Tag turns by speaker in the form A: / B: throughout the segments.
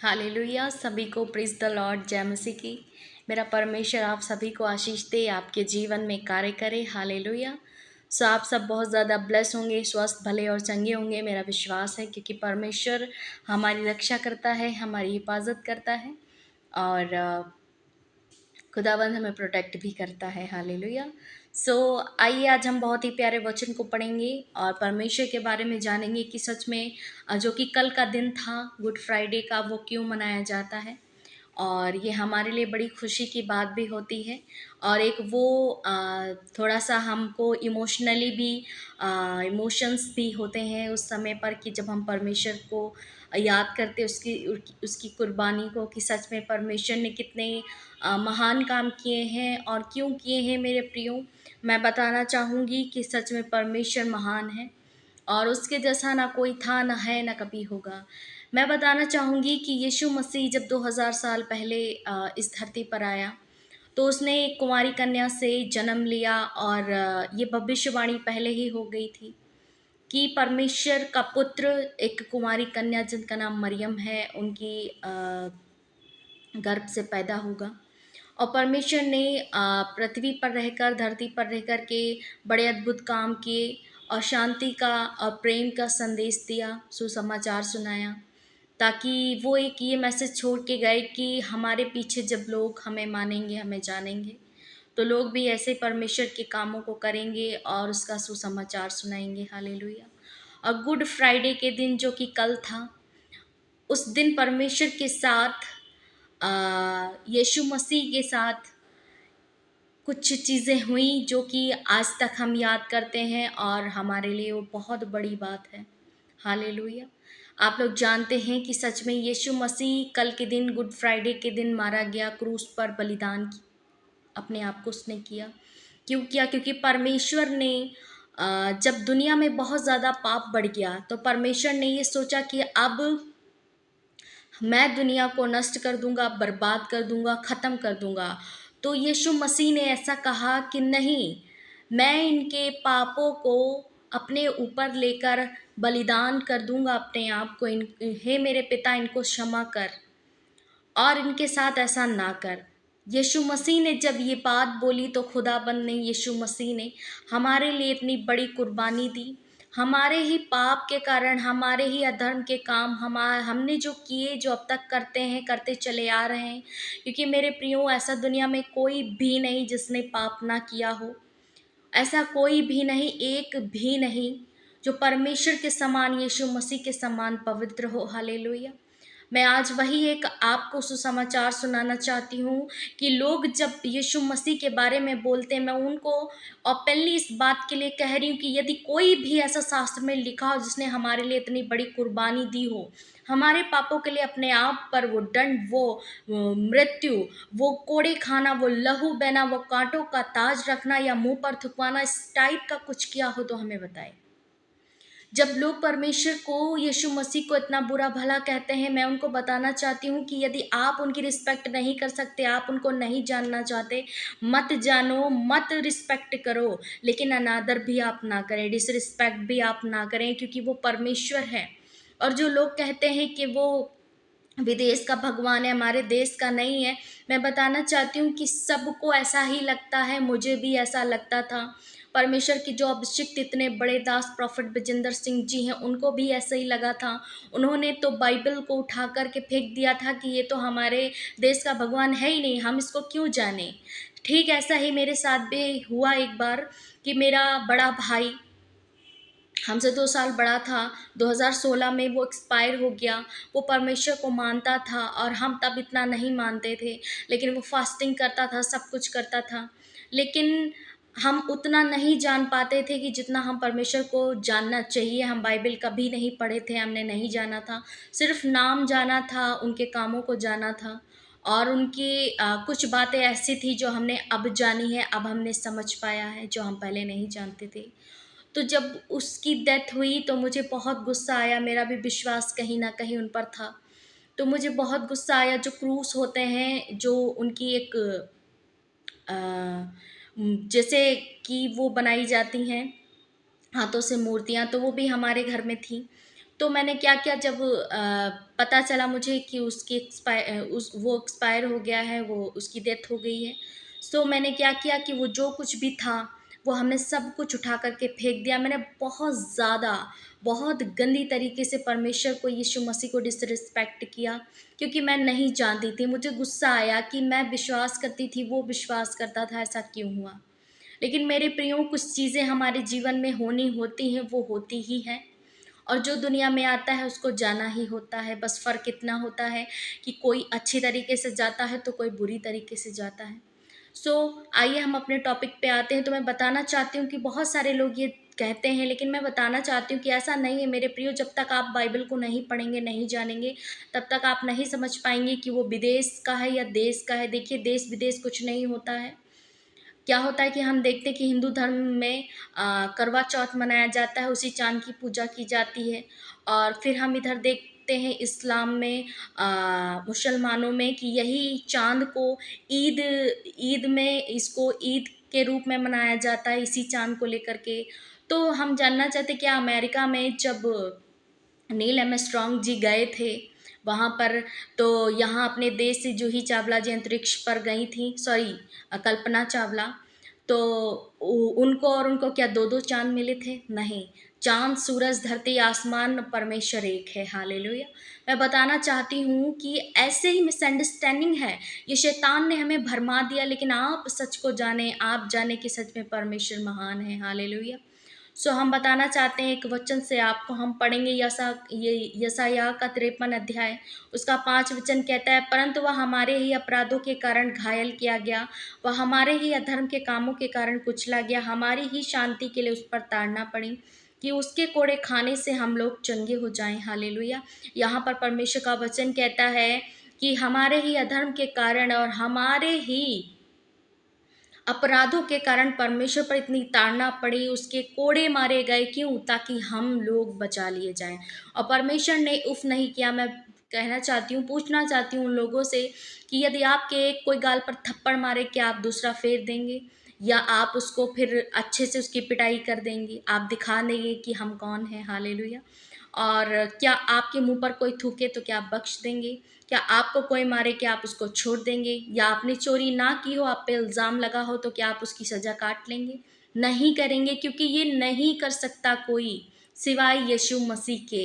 A: Hallelujah. सभी को praise the Lord, जय मसीह की। मेरा परमेश्वर आप सभी को आशीष दे, आपके जीवन में कार्य करे। हालेलुया। सो आप सब बहुत ज़्यादा ब्लेस होंगे, स्वस्थ भले और चंगे होंगे, मेरा विश्वास है, क्योंकि परमेश्वर हमारी रक्षा करता है, हमारी हिफाजत करता है और खुदावंद हमें प्रोटेक्ट भी करता है। हालेलुया। सो आइए आज हम बहुत ही प्यारे वचन को पढ़ेंगे और परमेश्वर के बारे में जानेंगे कि सच में जो कि कल का दिन था गुड फ्राइडे का, वो क्यों मनाया जाता है। और ये हमारे लिए बड़ी खुशी की बात भी होती है और एक वो थोड़ा सा हमको इमोशनली भी इमोशंस भी होते हैं उस समय पर कि जब हम परमेश्वर को याद करते उसकी उसकी कुर्बानी को, कि सच में परमेश्वर ने कितने महान काम किए हैं और क्यों किए हैं। मेरे प्रियो, मैं बताना चाहूँगी कि सच में परमेश्वर महान है और उसके जैसा ना कोई था, ना है, ना कभी होगा। मैं बताना चाहूँगी कि यीशु मसीह जब 2000 साल पहले इस धरती पर आया, तो उसने एक कुंवारी कन्या से जन्म लिया और ये भविष्यवाणी पहले ही हो गई थी कि परमेश्वर का पुत्र एक कुंवारी कन्या जिनका नाम मरियम है, उनकी गर्भ से पैदा होगा। और परमेश्वर ने पृथ्वी पर रहकर, धरती पर रहकर के बड़े अद्भुत काम किए और शांति का और प्रेम का संदेश दिया, सुसमाचार सुनाया, ताकि वो एक ये मैसेज छोड़ के गए कि हमारे पीछे जब लोग हमें मानेंगे, हमें जानेंगे, तो लोग भी ऐसे परमेश्वर के कामों को करेंगे और उसका सुसमाचार सुनाएंगे। हालेलुया। और गुड फ्राइडे के दिन, जो कि कल था, उस दिन परमेश्वर के साथ यीशु मसीह के साथ कुछ चीज़ें हुई जो कि आज तक हम याद करते हैं और हमारे लिए वो बहुत बड़ी बात है। हालेलुया। आप लोग जानते हैं कि सच में यीशु मसीह कल के दिन, गुड फ्राइडे के दिन मारा गया, क्रूस पर बलिदान अपने आप को उसने किया। क्यों किया? क्योंकि परमेश्वर ने जब दुनिया में बहुत ज़्यादा पाप बढ़ गया, तो परमेश्वर ने ये सोचा कि अब मैं दुनिया को नष्ट कर दूंगा, बर्बाद कर दूंगा, ख़त्म कर दूंगा। तो यीशु मसीह ने ऐसा कहा कि नहीं, मैं इनके पापों को अपने ऊपर लेकर बलिदान कर दूंगा अपने आप को। हे मेरे पिता, इनको क्षमा कर और इनके साथ ऐसा ना कर। यीशु मसीह ने जब ये बात बोली, तो खुदाबंद ने, यीशु मसीह ने हमारे लिए इतनी बड़ी कुर्बानी दी। हमारे ही पाप के कारण, हमारे ही अधर्म के काम, हमने जो किए, जो अब तक करते हैं, करते चले आ रहे हैं। क्योंकि मेरे प्रियो, ऐसा दुनिया में कोई भी नहीं जिसने पाप ना किया हो। ऐसा कोई भी नहीं, एक भी नहीं जो परमेश्वर के समान, यीशु मसीह के समान पवित्र हो। हालेलुया। मैं आज वही एक आपको सुसमाचार सुनाना चाहती हूँ कि लोग जब यीशु मसीह के बारे में बोलते हैं, मैं उनको ओपनली इस बात के लिए कह रही हूँ कि यदि कोई भी ऐसा शास्त्र में लिखा हो जिसने हमारे लिए इतनी बड़ी कुर्बानी दी हो, हमारे पापों के लिए अपने आप पर वो दंड, वो मृत्यु, वो कोड़े खाना, वो लहू बहना, वो कांटों का ताज रखना या मुंह पर थुकवाना, इस टाइप का कुछ किया हो, तो हमें बताए। जब लोग परमेश्वर को, यीशु मसीह को इतना बुरा भला कहते हैं, मैं उनको बताना चाहती हूँ कि यदि आप उनकी रिस्पेक्ट नहीं कर सकते, आप उनको नहीं जानना चाहते, मत जानो, मत रिस्पेक्ट करो, लेकिन अनादर भी आप ना करें, डिसरिस्पेक्ट भी आप ना करें, क्योंकि वो परमेश्वर है। और जो लोग कहते हैं कि वो विदेश का भगवान है, हमारे देश का नहीं है, मैं बताना चाहती हूँ कि सबको ऐसा ही लगता है, मुझे भी ऐसा लगता था। परमेश्वर की जो अभिषिक्त इतने बड़े दास प्रॉफिट विजेंद्र सिंह जी हैं, उनको भी ऐसा ही लगा था। उन्होंने तो बाइबल को उठा कर के फेंक दिया था कि ये तो हमारे देश का भगवान है ही नहीं, हम इसको क्यों जाने। ठीक ऐसा ही मेरे साथ भी हुआ एक बार कि मेरा बड़ा भाई हमसे 2 साल बड़ा था, 2016 में वो एक्सपायर हो गया। वो परमेश्वर को मानता था और हम तब इतना नहीं मानते थे, लेकिन वो फास्टिंग करता था, सब कुछ करता था। लेकिन हम उतना नहीं जान पाते थे कि जितना हम परमेश्वर को जानना चाहिए। हम बाइबल कभी नहीं पढ़े थे, हमने नहीं जाना था, सिर्फ नाम जाना था, उनके कामों को जाना था। और उनकी कुछ बातें ऐसी थी जो हमने अब जानी है, अब हमने समझ पाया है, जो हम पहले नहीं जानते थे। तो जब उसकी डेथ हुई, तो मुझे बहुत गुस्सा आया, मेरा भी विश्वास कहीं न कहीं उन पर था। तो मुझे बहुत गुस्सा आया, जो क्रूस होते हैं, जो उनकी एक अ, जैसे कि वो बनाई जाती हैं हाथों से मूर्तियाँ, तो वो भी हमारे घर में थी। तो मैंने क्या किया, जब पता चला मुझे कि वो एक्सपायर हो गया है, वो उसकी डेथ हो गई है। सो मैंने क्या किया कि वो जो कुछ भी था, वो हमने सब कुछ उठा कर के फेंक दिया। मैंने बहुत ज़्यादा, बहुत गंदी तरीके से परमेश्वर को, यीशु मसीह को डिसरिस्पेक्ट किया, क्योंकि मैं नहीं जानती थी। मुझे गुस्सा आया कि मैं विश्वास करती थी, वो विश्वास करता था, ऐसा क्यों हुआ? लेकिन मेरे प्रियो, कुछ चीज़ें हमारे जीवन में होनी होती हैं, वो होती ही हैं, और जो दुनिया में आता है उसको जाना ही होता है। बस फ़र्क इतना होता है कि कोई अच्छी तरीके से जाता है तो कोई बुरी तरीके से जाता है। सो आइए हम अपने टॉपिक पे आते हैं। तो मैं बताना चाहती हूँ कि बहुत सारे लोग ये कहते हैं, लेकिन मैं बताना चाहती हूँ कि ऐसा नहीं है मेरे प्रियो। जब तक आप बाइबल को नहीं पढ़ेंगे, नहीं जानेंगे, तब तक आप नहीं समझ पाएँगे कि वो विदेश का है या देश का है। देखिए, देश-विदेश कुछ नहीं होता है। क्या होता है कि हम देखते हैं कि हिंदू धर्म में करवा चौथ मनाया जाता है, उसी चाँद की पूजा की जाती है। और फिर हम इधर देखते हैं इस्लाम में, मुसलमानों में, कि यही चाँद को ईद ईद में इसको ईद के रूप में मनाया जाता है, इसी चाँद को लेकर के। तो हम जानना चाहते हैं, क्या अमेरिका में जब नील आर्मस्ट्रांग जी गए थे वहाँ पर, तो यहाँ अपने देश से जूही चावला जी अंतरिक्ष पर गई थी, सॉरी, कल्पना चावला, तो उनको, और उनको क्या दो दो चांद मिले थे? नहीं। चांद, सूरज, धरती, आसमान, परमेश्वर एक है। हालेलुया। मैं बताना चाहती हूँ कि ऐसे ही मिसअंडरस्टैंडिंग है, ये शैतान ने हमें भरमा दिया, लेकिन आप सच को जाने, आप जाने कि सच में परमेश्वर महान है। हालेलुया। सो हम बताना चाहते हैं एक वचन से आपको, हम पढ़ेंगे यशायाह का 53 अध्याय, उसका 5 वचन कहता है, परंतु वह हमारे ही अपराधों के कारण घायल किया गया, वह हमारे ही अधर्म के कामों के कारण कुचला गया, हमारी ही शांति के लिए उस पर ताड़ना पड़ी, कि उसके कोड़े खाने से हम लोग चंगे हो जाएं। हालेलुया। यहाँ पर परमेश्वर का वचन कहता है कि हमारे ही अधर्म के कारण और हमारे ही अपराधों के कारण परमेश्वर पर इतनी ताड़ना पड़ी, उसके कोड़े मारे गए, क्यों? ताकि हम लोग बचा लिए जाएं। और परमेश्वर ने उफ नहीं किया। मैं कहना चाहती हूँ, पूछना चाहती हूँ उन लोगों से कि यदि आपके एक कोई गाल पर थप्पड़ मारे, क्या आप दूसरा फेर देंगे? या आप उसको फिर अच्छे से उसकी पिटाई कर देंगे? आप दिखा देंगे कि हम कौन हैं? हालेलुया। और क्या आपके मुंह पर कोई थूके तो क्या आप बख्श देंगे? क्या आपको कोई मारे, क्या आप उसको छोड़ देंगे? या आपने चोरी ना की हो, आप पे इल्ज़ाम लगा हो, तो क्या आप उसकी सज़ा काट लेंगे? नहीं करेंगे, क्योंकि ये नहीं कर सकता कोई सिवाय यीशु मसीह के।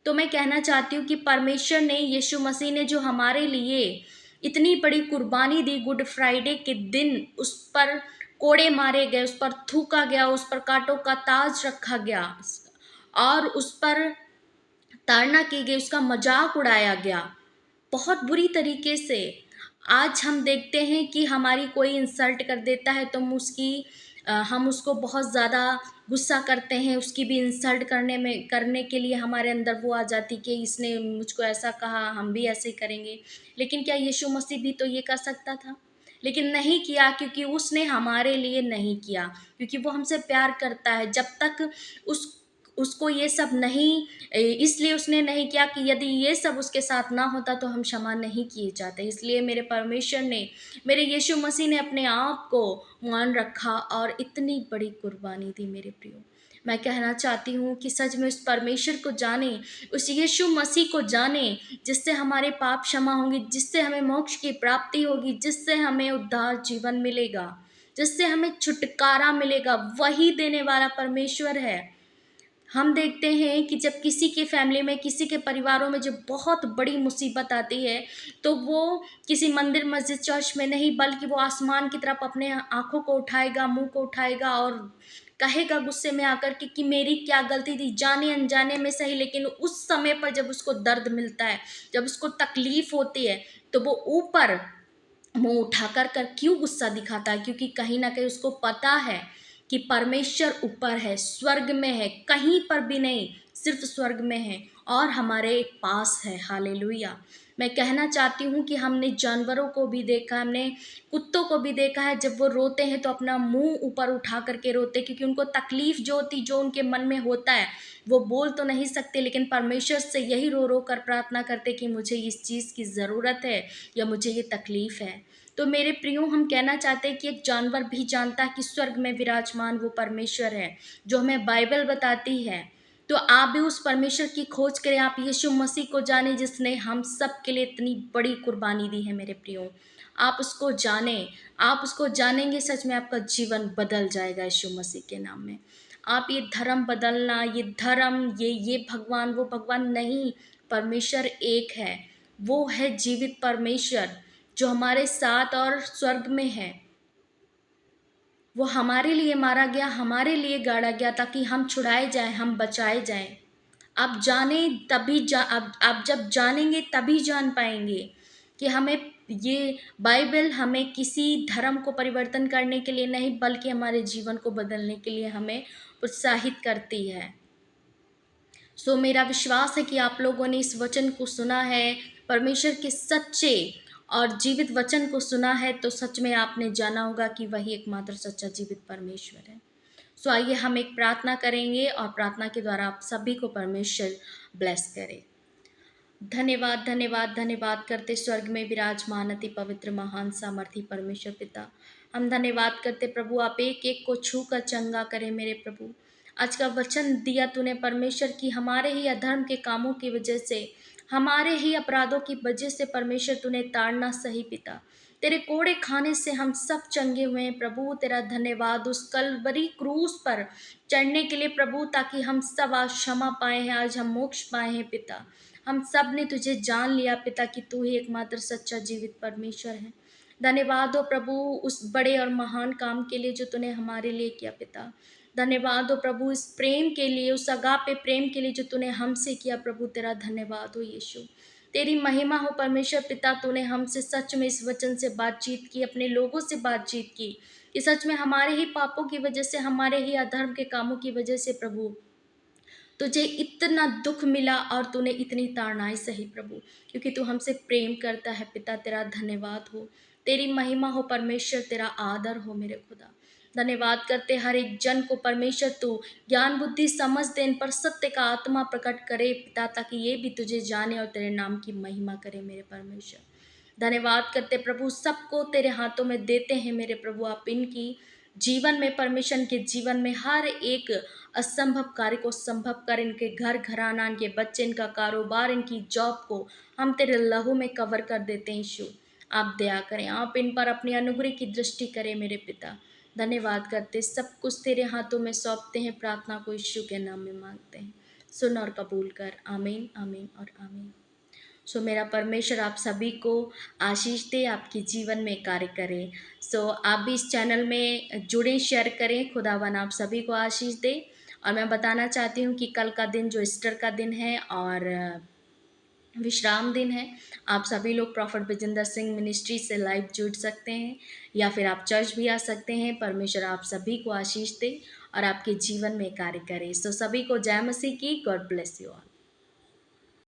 A: तो मैं कहना चाहती हूँ कि परमेश्वर ने, यीशु मसीह ने जो हमारे लिए इतनी बड़ी कुर्बानी दी, गुड फ्राइडे के दिन उस पर कोड़े मारे गए, उस पर थूका गया, उस पर कांटों का ताज रखा गया और उस पर ताड़ना की गई, उसका मजाक उड़ाया गया बहुत बुरी तरीके से। आज हम देखते हैं कि हमारी कोई इंसल्ट कर देता है तो हम उसको बहुत ज़्यादा गुस्सा करते हैं, उसकी भी इंसल्ट करने के लिए हमारे अंदर वो आ जाती कि इसने मुझको ऐसा कहा, हम भी ऐसे ही करेंगे। लेकिन क्या यीशु मसीह भी तो ये कर सकता था? लेकिन नहीं किया, क्योंकि उसने हमारे लिए नहीं किया, क्योंकि वो हमसे प्यार करता है। जब तक उस उसको ये सब नहीं, इसलिए उसने नहीं किया कि यदि ये सब उसके साथ ना होता तो हम क्षमा नहीं किए जाते। इसलिए मेरे परमेश्वर ने, मेरे यीशु मसीह ने अपने आप को मान रखा और इतनी बड़ी कुर्बानी दी। मेरे प्रियो, मैं कहना चाहती हूँ कि सच में उस परमेश्वर को जाने, उस यीशु मसीह को जाने, जिससे हमारे पाप क्षमा होंगे, जिससे हमें मोक्ष की प्राप्ति होगी, जिससे हमें उद्धार जीवन मिलेगा, जिससे हमें छुटकारा मिलेगा। वही देने वाला परमेश्वर है। हम देखते हैं कि जब किसी के फैमिली में, किसी के परिवारों में जब बहुत बड़ी मुसीबत आती है, तो वो किसी मंदिर, मस्जिद, चर्च में नहीं, बल्कि वो आसमान की तरफ अपने आँखों को उठाएगा, मुँह को उठाएगा और कहेगा गुस्से में आकर कि मेरी क्या गलती थी, जाने अनजाने में सही, लेकिन उस समय पर जब उसको दर्द मिलता है, जब उसको तकलीफ होती है, तो वो ऊपर मुँह उठा कर क्यों गुस्सा दिखाता है? क्योंकि कहीं न कहीं उसको पता है कि परमेश्वर ऊपर है, स्वर्ग में है, कहीं पर भी नहीं, सिर्फ़ स्वर्ग में है और हमारे पास है। हालेलुया! मैं कहना चाहती हूँ कि हमने जानवरों को भी देखा, हमने कुत्तों को भी देखा है, जब वो रोते हैं तो अपना मुँह ऊपर उठा कर के रोते हैं, क्योंकि उनको तकलीफ़ जो होती, जो उनके मन में होता है, वो बोल तो नहीं सकते, लेकिन परमेश्वर से यही रो-रो कर प्रार्थना करते कि मुझे इस चीज़ की ज़रूरत है या मुझे ये तकलीफ़ है। तो मेरे प्रियो, हम कहना चाहते हैं कि एक जानवर भी जानता है कि स्वर्ग में विराजमान वो परमेश्वर है, जो हमें बाइबल बताती है। तो आप भी उस परमेश्वर की खोज करें, आप यीशु मसीह को जानें जिसने हम सब के लिए इतनी बड़ी कुर्बानी दी है मेरे प्रियो। आप उसको जानें, आप उसको जानेंगे सच में आपका जीवन बदल जाएगा यीशु मसीह के नाम में। आप ये धर्म बदलना, ये धर्म, ये भगवान, वो भगवान नहीं, परमेश्वर एक है। वो है जीवित परमेश्वर जो हमारे साथ और स्वर्ग में है। वो हमारे लिए मारा गया, हमारे लिए गाड़ा गया ताकि हम छुड़ाए जाएँ, हम बचाए जाएँ। आप जानें तभी आप जब जानेंगे तभी जान पाएँगे कि हमें ये बाइबल हमें किसी धर्म को परिवर्तन करने के लिए नहीं, बल्कि हमारे जीवन को बदलने के लिए हमें उत्साहित करती है। सो मेरा विश्वास है कि आप लोगों ने इस वचन को सुना है, परमेश्वर के सच्चे और जीवित वचन को सुना है, तो सच में आपने जाना होगा कि वही एकमात्र सच्चा जीवित परमेश्वर है। सो आइए हम एक प्रार्थना करेंगे और प्रार्थना के द्वारा आप सभी को परमेश्वर ब्लेस करे। धन्यवाद, धन्यवाद, धन्यवाद करते स्वर्ग में विराजमान अति पवित्र महान सामर्थी परमेश्वर पिता। हम धन्यवाद करते प्रभु, आप एक एक को छू कर चंगा करें मेरे प्रभु। आज का वचन दिया तूने परमेश्वर की हमारे ही अधर्म के कामों की वजह से, हमारे ही अपराधों की वजह से परमेश्वर तूने ताड़ना सही पिता। तेरे कोड़े खाने से हम सब चंगे हुए हैं प्रभु। तेरा धन्यवाद उस कलवरी क्रूस पर चढ़ने के लिए प्रभु, ताकि हम सब आज क्षमा पाए हैं, आज हम मोक्ष पाए हैं पिता। हम सब ने तुझे जान लिया पिता कि तू ही एकमात्र सच्चा जीवित परमेश्वर है। धन्यवाद हो प्रभु उस बड़े और महान काम के लिए जो तूने हमारे लिए किया पिता। धन्यवाद हो प्रभु इस प्रेम के लिए, उस अगापे प्रेम के लिए जो तूने हमसे किया प्रभु। तेरा धन्यवाद हो यीशु। तेरी महिमा हो परमेश्वर पिता, तूने हमसे सच में इस वचन से बातचीत की, अपने लोगों से बातचीत की कि सच में हमारे ही पापों की वजह से, हमारे ही अधर्म के कामों की वजह से प्रभु तुझे इतना दुख मिला और तूने इतनी ताड़नाएं सही प्रभु, क्योंकि तू हमसे प्रेम करता है पिता। तेरा धन्यवाद हो, तेरी महिमा हो परमेश्वर, तेरा आदर हो मेरे खुदा। धन्यवाद करते हर एक जन को परमेश्वर तू ज्ञान बुद्धि समझ दे, इन पर सत्य का आत्मा प्रकट करे पिता, ताकि ये भी तुझे जाने और तेरे नाम की महिमा करे मेरे परमेश्वर। धन्यवाद करते प्रभु, सबको तेरे हाथों में देते हैं मेरे प्रभु। आप इनकी जीवन में, परमेश्वर के जीवन में हर एक असंभव कार्य को संभव कर, इनके घर घराना, इनके बच्चे, इनका कारोबार, इनकी जॉब को हम तेरे लहू में कवर कर देते हैं यीशु। आप दया करें, आप इन पर अपनी अनुग्रह की दृष्टि करें मेरे पिता। धन्यवाद करते, सब कुछ तेरे हाथों में सौंपते हैं, प्रार्थना को यीशु के नाम में मांगते हैं। सुन और कबूल कर, आमीन, आमीन और आमीन। सो मेरा परमेश्वर आप सभी को आशीष दे, आपके जीवन में कार्य करे। सो आप भी इस चैनल में जुड़े, शेयर करें। खुदावन आप सभी को आशीष दे। और मैं बताना चाहती हूँ कि कल का दिन जो ईस्टर का दिन है और विश्राम दिन है, आप सभी लोग प्रॉफिट विजेंद्र सिंह मिनिस्ट्री से लाइव जुड़ सकते हैं, या फिर आप चर्च भी आ सकते हैं। परमेश्वर आप सभी को आशीष दे और आपके जीवन में कार्य करे। सो सभी को जय मसीह की। God bless you all.